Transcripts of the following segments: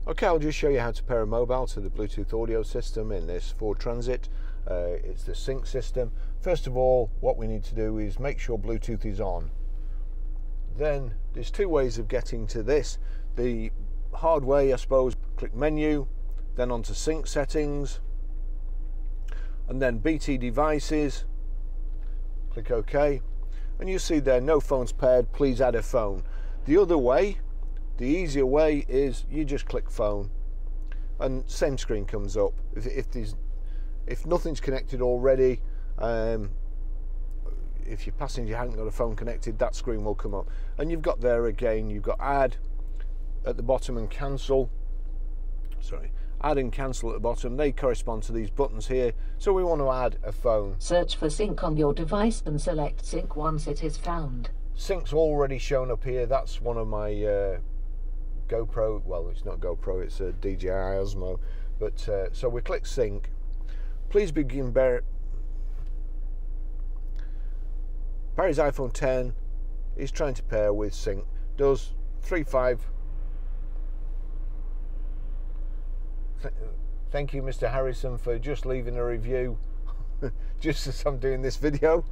Okay, I'll just show you how to pair a mobile to the Bluetooth audio system in this Ford Transit. It's the sync system. First of all, what we need to do is make sure Bluetooth is on. Then there's two ways of getting to this. The hard way, I suppose, click menu, then onto sync settings, and then BT devices, click OK, and you see there no phones paired, please add a phone. The other way, the easier way, is you just click phone and same screen comes up. If nothing's connected already, if your passenger hadn't got a phone connected, that screen will come up. And you've got there again, you've got add at the bottom and cancel. Sorry, add and cancel at the bottom. They correspond to these buttons here. So we want to add a phone. Search for sync on your device and select sync once it is found. Sync's already shown up here. That's one of my GoPro. Well, it's not GoPro, it's a DJI Osmo. But so we click sync. Please begin Barry's iPhone 10 is trying to pair with sync. Does 3.5. Thank you, Mr. Harrison, for just leaving a review just as I'm doing this video.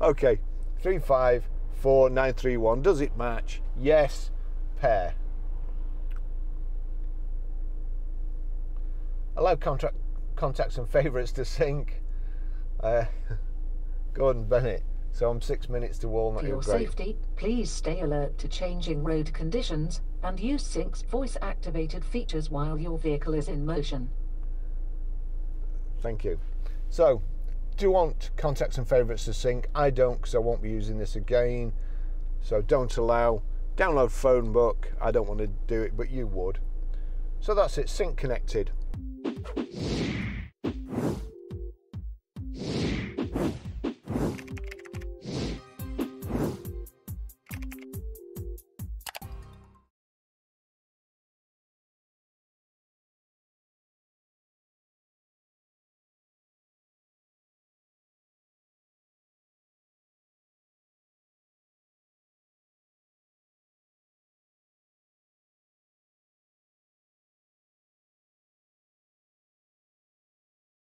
Okay, 354,931. Does it match? Yes. Pair. Allow contacts and favourites to sync. Gordon Bennett. So I'm 6 minutes to Walnut. For your safety, please stay alert to changing road conditions and use Sync's voice-activated features while your vehicle is in motion. Thank you. So, do you want contacts and favourites to sync? I don't, because I won't be using this again. So don't allow. Download phone book. I don't want to do it, but you would. So that's it. Sync connected.